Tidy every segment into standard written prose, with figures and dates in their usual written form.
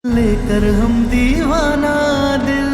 लेकर हम दीवाना दिल।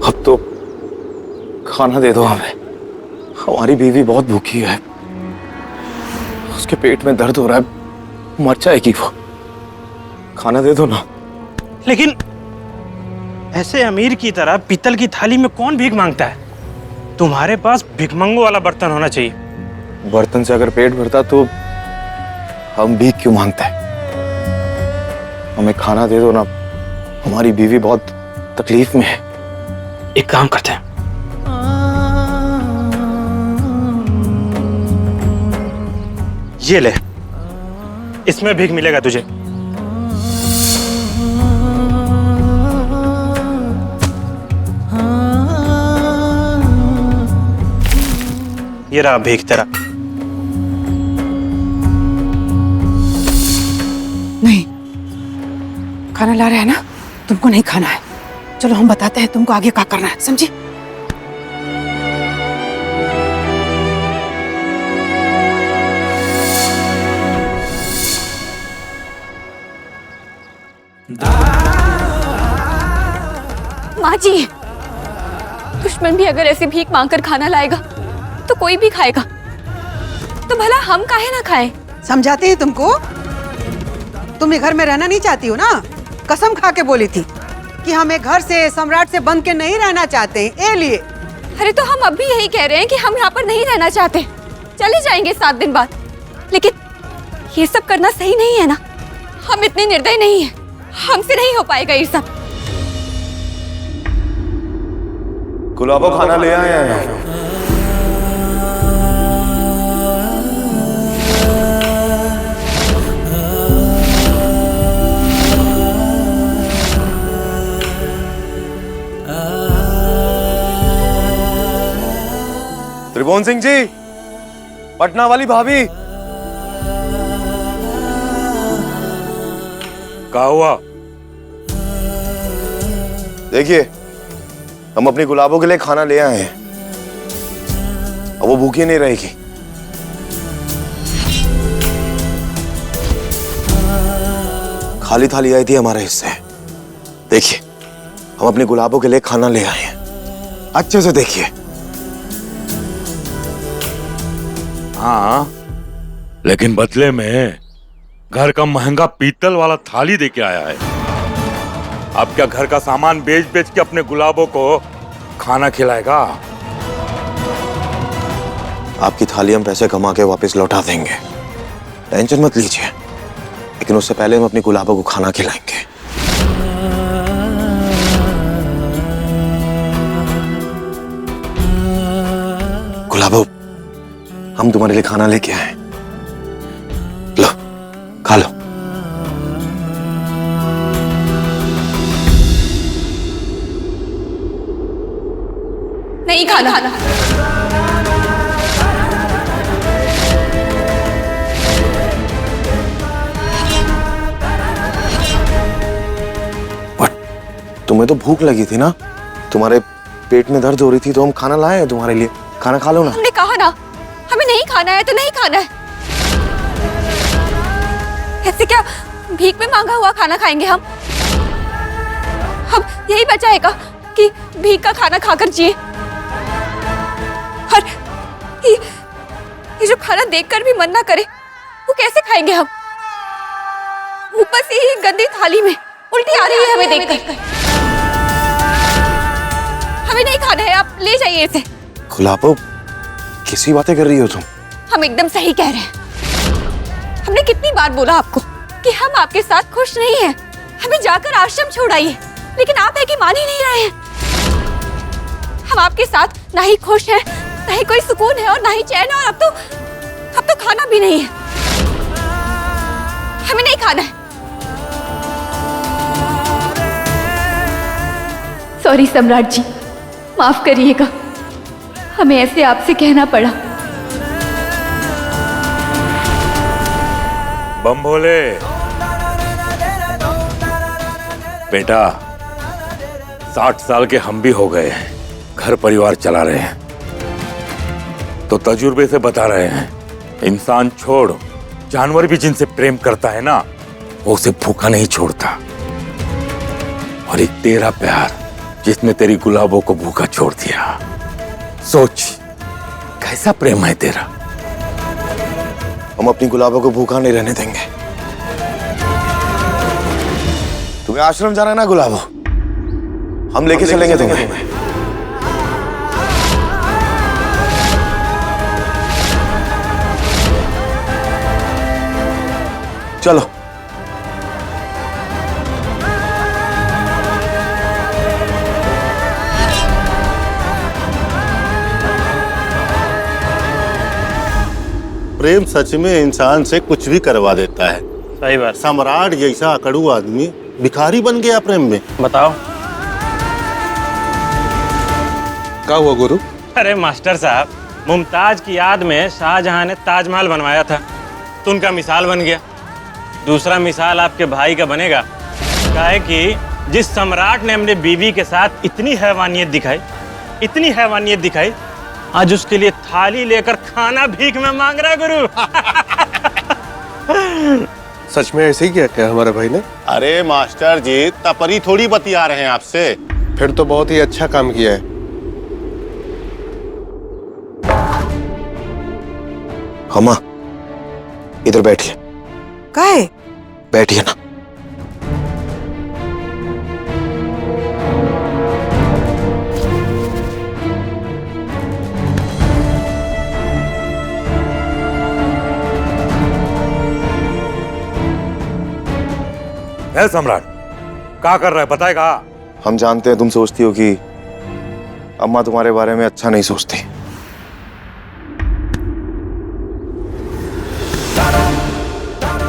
अब तो खाना दे दो हमें, हमारी बीवी बहुत भूखी है, उसके पेट में दर्द हो रहा है, मर जाएगी वो। खाना दे दो ना। लेकिन ऐसे अमीर की तरह पीतल की थाली में कौन भीख मांगता है? तुम्हारे पास भिखमंगो वाला बर्तन होना चाहिए। बर्तन से अगर पेट भरता तो हम भीख क्यों मांगते हैं? हमें खाना दे दो ना, हमारी बीवी बहुत तकलीफ में है। एक काम करते हैं, ये ले, इसमें भीख मिलेगा तुझे। ये रहा भीख तेरा। नहीं, खाना ला रहे हैं ना, तुमको नहीं खाना है। चलो हम बताते हैं तुमको आगे क्या करना है, समझी? माँ जी, दुश्मन भी अगर ऐसे भीख मांगकर खाना लाएगा तो कोई भी खाएगा, तो भला हम काहे ना खाएं? समझाते हैं तुमको। तुम ये घर में रहना नहीं चाहती हो ना? कसम खा के बोली थी कि हम एक घर से, सम्राट से बंध के नहीं रहना चाहते हैं, ये लिए। अरे तो हम अब भी यही कह रहे हैं कि हम यहाँ पर नहीं रहना चाहते, चले जाएंगे 7 दिन बाद। लेकिन ये सब करना सही नहीं है ना, हम इतने निर्दयी नहीं है, हमसे नहीं हो पाएगा ये सब। गुलाबो खाना ले आए हैं। त्रिभुवन सिंह जी, पटना वाली भाभी। क्या हुआ? देखिए, हम अपनी गुलाबों के लिए खाना ले आए हैं, अब वो भूखी नहीं रहेगी। खाली थाली आई थी हमारे हिस्से। देखिए, हम अपनी गुलाबों के लिए खाना ले आए हैं, अच्छे से देखिए। हाँ, लेकिन बदले में घर का महंगा पीतल वाला थाली देके आया है। अब क्या घर का सामान बेच बेच के अपने गुलाबों को खाना खिलाएगा? आपकी थाली हम पैसे कमा के वापस लौटा देंगे, टेंशन मत लीजिए। लेकिन उससे पहले हम अपनी गुलाबों को खाना खिलाएंगे। गुलाबो, हम तुम्हारे लिए खाना लेके आए, लो खा लो। नहीं खाना। तुम्हें तो भूख लगी थी ना, तुम्हारे पेट में दर्द हो रही थी, तो हम खाना लाए हैं तुम्हारे लिए, खाना खा लो ना। हमने कहा ना, हमें नहीं खाना है तो नहीं खाना है। ऐसे क्या भीख में मांगा हुआ खाना खाएंगे हम? यही बचा है कि भीख का खाना खाकर जिए। और ये जो खाना देखकर भी मन ना करे, वो कैसे खाएंगे हम? ऊपर से ही गंदी थाली में उल्टी आ रही है हमें देखकर। जाइए इसे। गुलाबो, किसी बातें कर रही हो तुम? हम एकदम सही कह रहे हैं। हमने कितनी बार बोला आपको कि हम आपके साथ खुश नहीं हैं। हमें जाकर आश्रम छोड़ाइए, लेकिन आप है कि मान ही नहीं रहे हैं। हम आपके साथ ना ही खुश हैं, ना ही कोई सुकून है और ना ही चैन है, और अब तो खाना भी नहीं है। हमें नहीं खाना है। सॉरी सम्राट जी, माफ करिएगा, हमें ऐसे आपसे कहना पड़ा। बम भोले बेटा, 60 साल के हम भी हो गए हैं, घर परिवार चला रहे हैं, तो तजुर्बे से बता रहे हैं, इंसान छोड़, जानवर भी जिनसे प्रेम करता है ना, वो उसे भूखा नहीं छोड़ता। और एक तेरा प्यार जिसने तेरी गुलाबों को भूखा छोड़ दिया। सोच कैसा प्रेम है तेरा। हम अपनी गुलाबों को भूखा नहीं रहने देंगे। तुम्हें आश्रम जाना है ना गुलाबो, हम लेके चलेंगे तुम्हें। चलो। प्रेम सच में इंसान से कुछ भी करवा देता है। सही बात। सम्राट जैसा अकड़ू आदमी भिखारी बन गया प्रेम में। बताओ। क्या हुआ गुरु? अरे मास्टर साहब, मुमताज की याद में शाहजहां ने ताजमहल बनवाया था, तो उनका मिसाल बन गया। दूसरा मिसाल आपके भाई का बनेगा। क्या है कि जिस सम्राट ने अपने बीवी के साथ इतनी हैवानियत दिखाई, आज उसके लिए थाली लेकर खाना भीख में मांग रहा गुरु। सच में ऐसे ही किया क्या हमारे भाई ने? अरे मास्टर जी, तपरी थोड़ी बतिया रहे हैं आपसे। फिर तो बहुत ही अच्छा काम किया है। हमा, इधर बैठिए। काहे? बैठिए ना। है सम्राट, क्या कर रहा है बताएगा? हम जानते हैं तुम सोचती हो कि अम्मा तुम्हारे बारे में अच्छा नहीं सोचती,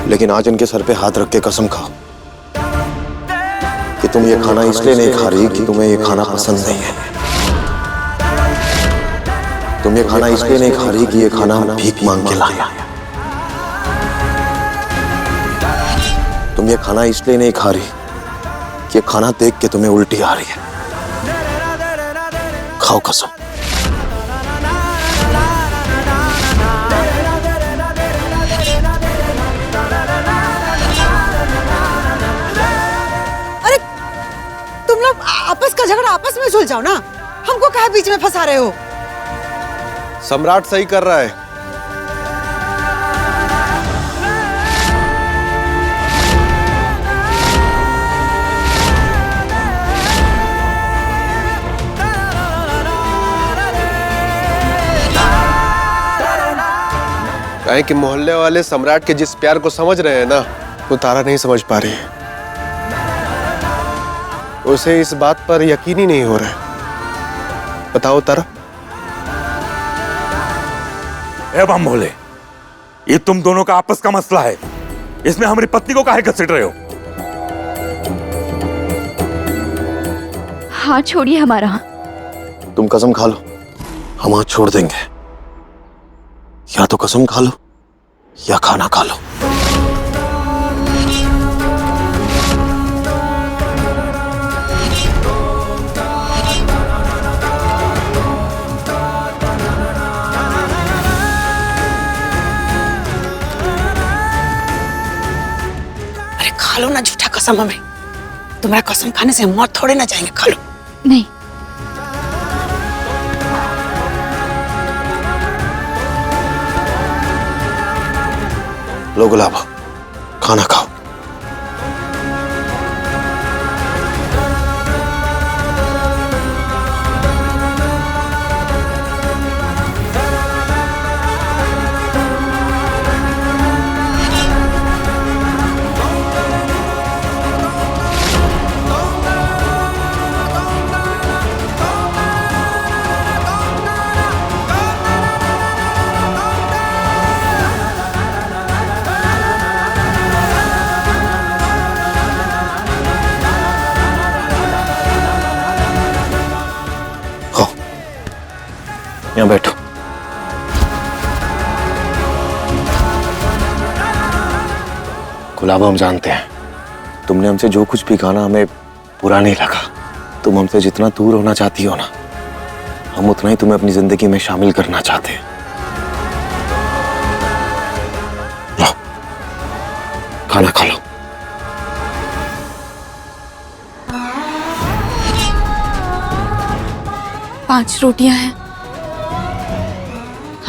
लेकिन आज इनके सर पे हाथ रख के कसम खाओ कि तुम ये खाना इसलिए नहीं खा रही कि तुम्हें ये खाना पसंद नहीं है। तुम ये खाना इसलिए नहीं खा रही कि ये खाना भीख मांग के लाया। तुम ये खाना इसलिए नहीं खा रही कि ये खाना देख के तुम्हें उल्टी आ रही है। खाओ कसम। अरे तुम लोग आपस का झगड़ा आपस में सुलझाओ ना, हमको काहे बीच में फंसा रहे हो? सम्राट सही कर रहा है। काहे कि मोहल्ले वाले सम्राट के जिस प्यार को समझ रहे हैं ना, वो तारा नहीं समझ पा रही है। उसे इस बात पर यकीन ही नहीं हो रहा है। बताओ तारा। ए बम भोले, ये तुम दोनों का आपस का मसला है, इसमें हमारी पत्नी को काहे घसीट रहे हो? हाथ छोड़िए हमारा। तुम कसम खा लो, हम हाथ छोड़ देंगे। या तो कसम खा लो या खाना खा लो। अरे खा लो ना झूठा कसम हमें। तुम्हारा कसम खाने से हम मौत थोड़े ना जाएंगे, खा लो। नहीं, लो गुलाबो, खाना खाओ। यहाँ बैठो। गुलाबो, हम जानते हैं तुमने हमसे जो कुछ भी कहा ना, हमें बुरा नहीं लगा। तुम हमसे जितना दूर होना चाहती हो ना, हम उतना ही तुम्हें अपनी जिंदगी में शामिल करना चाहते हैं। लो, खाना खा लो। पांच रोटियां हैं,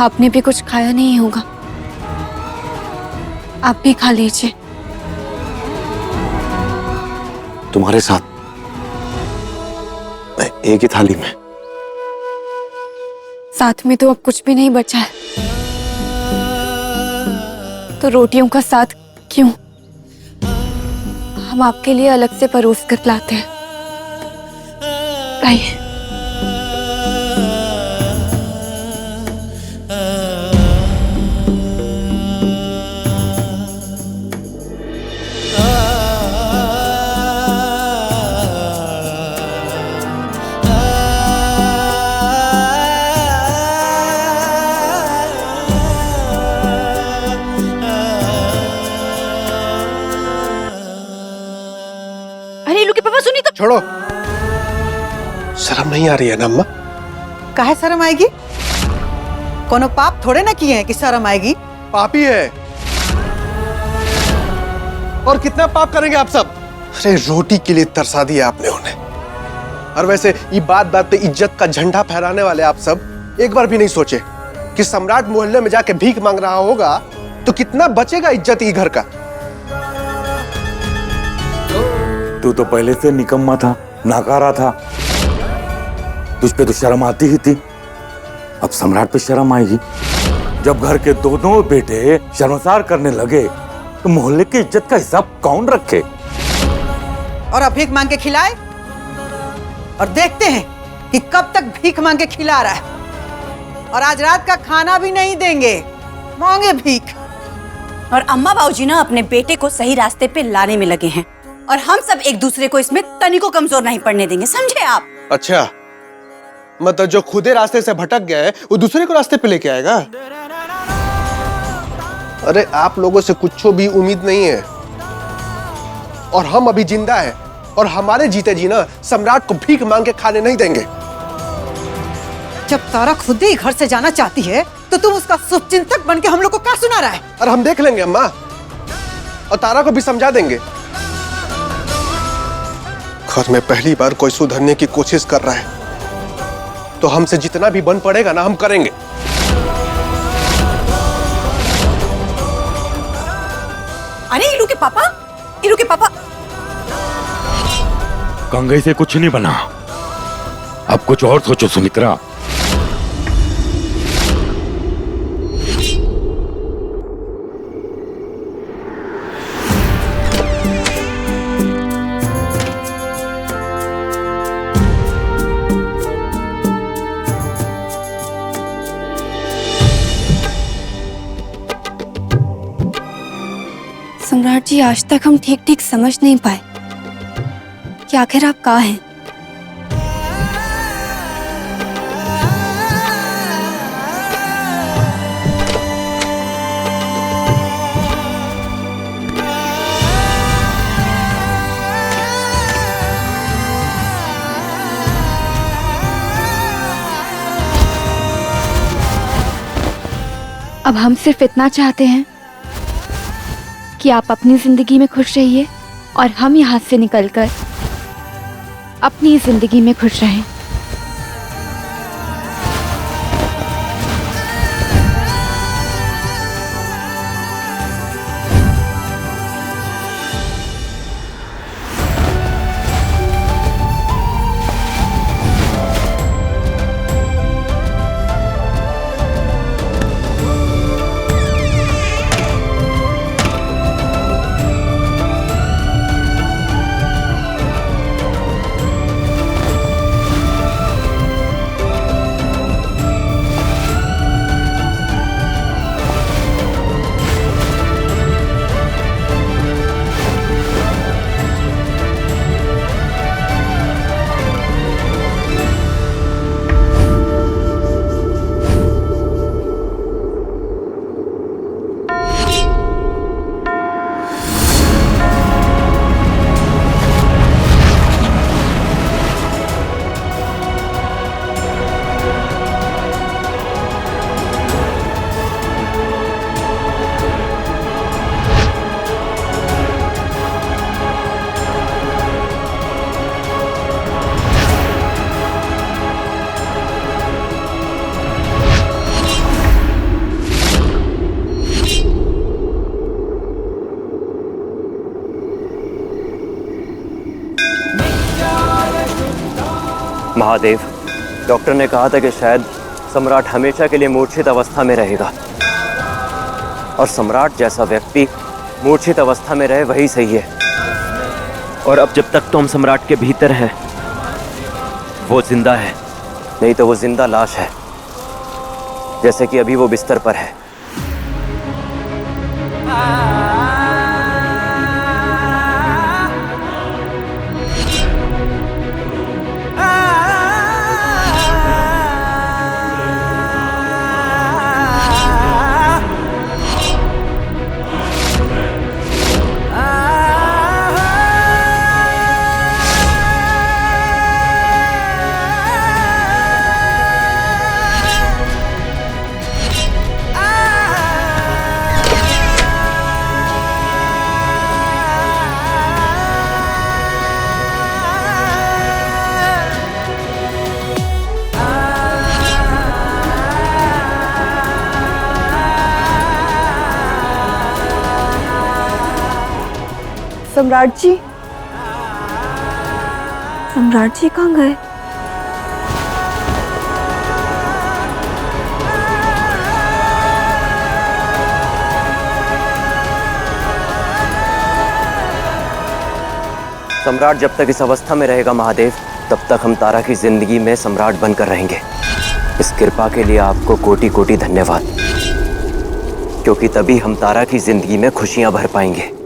आपने भी कुछ खाया नहीं होगा, आप भी खा लीजिए। तुम्हारे साथ एक ही थाली में। साथ में तो अब कुछ भी नहीं बचा है, तो रोटियों का साथ क्यों? हम आपके लिए अलग से परोस कर लाते हैं। आइए। अरे इलू के पापा सुनी तो। छोड़ो, शर्म नहीं आ रही है ना अम्मा? काहे शर्म आएगी? कोनो पाप थोड़े ना किए हैं कि शर्म आएगी। पापी है। और कितना पाप करेंगे आप सब? अरे रोटी के लिए तरसा दिया आपने उन्हें। और वैसे ये बात बात पे इज्जत का झंडा फहराने वाले आप सब एक बार भी नहीं सोचे कि सम्राट मोहल्ले में जाके भीख मांग रहा होगा तो कितना बचेगा इज्जत ये घर का। तू तो पहले से निकम्मा था, नाकारा था। तुझ पे तो शर्म आती ही थी, अब सम्राट पे शर्म आएगी। जब घर के दोनों बेटे शर्मसार करने लगे तो मोहल्ले की इज्जत का हिसाब कौन रखे? और अब भीख मांग के खिलाए, और देखते हैं कि कब तक भीख मांग के खिला रहा है। और आज रात का खाना भी नहीं देंगे, मांगे भीख। और अम्मा बाबूजी ना अपने बेटे को सही रास्ते पे लाने में लगे हैं, और हम सब एक दूसरे को इसमें तनिको कमजोर नहीं पड़ने देंगे, समझे आप? अच्छा, मतलब जो खुदे रास्ते से भटक गए वो दूसरे को रास्ते पे लेके आएगा? अरे आप लोगों से कुछ भी उम्मीद नहीं है, और हम अभी जिंदा हैं, और हमारे जीते जी ना सम्राट को भीख मांग के खाने नहीं देंगे। जब तारा खुद ही घर से जाना चाहती है तो तुम उसका शुभचिंतक बन के हम लोग को क्या सुना रहा है? और हम देख लेंगे अम्मा, और तारा को भी समझा देंगे। घर में पहली बार कोई सुधरने की कोशिश कर रहा है तो हमसे जितना भी बन पड़ेगा ना हम करेंगे। अरे इलू के पापा, इलू के पापा। कंगई से कुछ नहीं बना, अब कुछ और सोचो सुमित्रा। सम्राट जी, आज तक हम ठीक ठीक समझ नहीं पाए कि आखिर आप कहाँ हैं। अब हम सिर्फ इतना चाहते हैं कि आप अपनी जिंदगी में खुश रहिए और हम यहाँ से निकलकर अपनी जिंदगी में खुश रहें। महादेव, डॉक्टर ने कहा था कि शायद सम्राट हमेशा के लिए मूर्छित अवस्था में रहेगा, और सम्राट जैसा व्यक्ति मूर्छित अवस्था में रहे वही सही है। और अब जब तक तो हम सम्राट के भीतर हैं, वो जिंदा है, नहीं तो वो जिंदा लाश है, जैसे कि अभी वो बिस्तर पर है। सम्राट जी, सम्राट जी कहाँ गए? सम्राट जब तक इस अवस्था में रहेगा महादेव, तब तक हम तारा की जिंदगी में सम्राट बनकर रहेंगे। इस कृपा के लिए आपको कोटि कोटि धन्यवाद, क्योंकि तभी हम तारा की जिंदगी में खुशियां भर पाएंगे।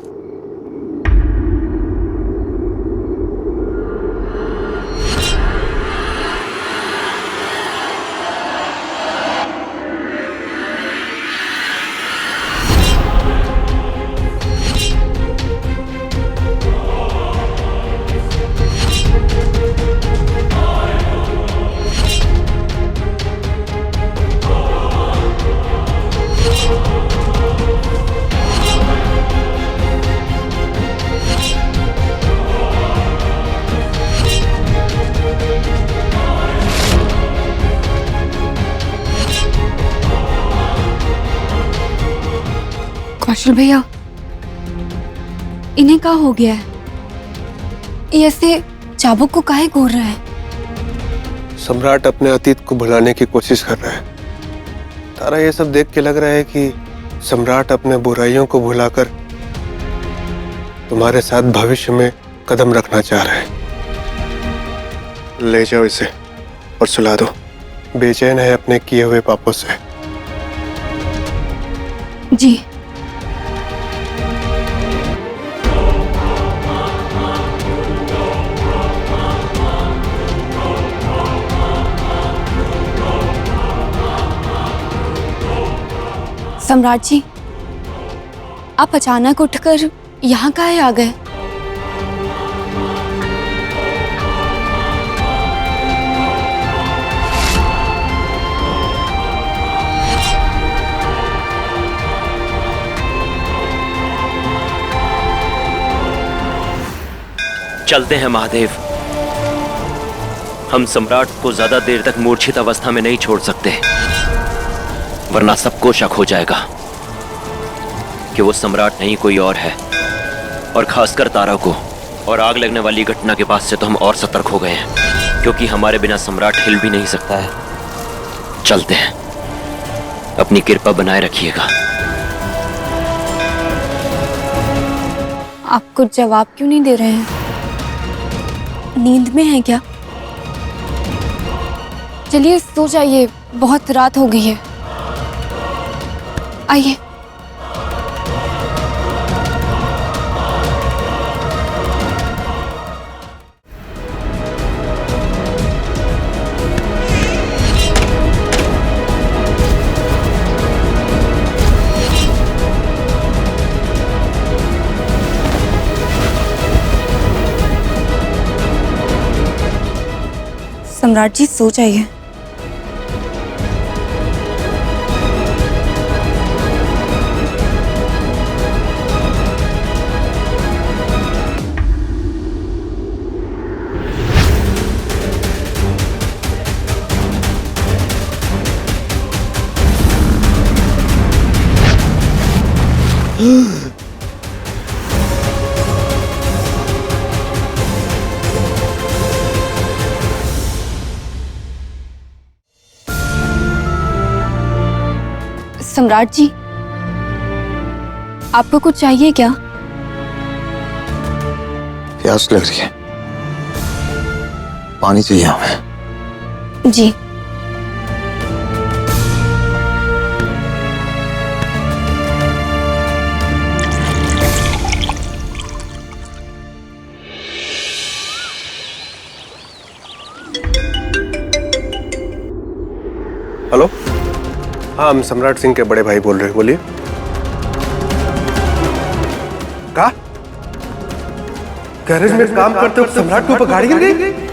कौशल भैया, इन्हें क्या हो गया है? ये ऐसे चाबुक को काहे घूर रहे हैं? सम्राट अपने अतीत को भुलाने की कोशिश कर रहा है। तारा, ये सब देख के लग रहा है कि सम्राट अपने बुराइयों को भुलाकर तुम्हारे साथ भविष्य में कदम रखना चाह रहा है। ले जाओ इसे और सुला दो। बेचैन है अपने किए हुए पापों से। जी। सम्राट जी, आप अचानक उठकर यहाँ काहे आ गए? चलते हैं महादेव। हम सम्राट को ज्यादा देर तक मूर्छित अवस्था में नहीं छोड़ सकते, वरना सबको शक हो जाएगा कि वो सम्राट नहीं कोई और है, और खासकर तारा को। और आग लगने वाली घटना के बाद से तो हम और सतर्क हो गए हैं, क्योंकि हमारे बिना सम्राट हिल भी नहीं सकता है। चलते हैं, अपनी कृपा बनाए रखिएगा। आप कुछ जवाब क्यों नहीं दे रहे हैं? नींद में हैं क्या? चलिए सो जाइए, बहुत रात हो गई है। आइए। सम्राट जी सो जाइए। सम्राट जी, आपको कुछ चाहिए क्या? प्यास लग रही है, पानी चाहिए हमें। जी। हेलो, हाँ हम सम्राट सिंह के बड़े भाई बोल रहे हैं, बोलिए। का गैरेज में काम करते वक्त सम्राट के ऊपर गाड़ी गिर गई?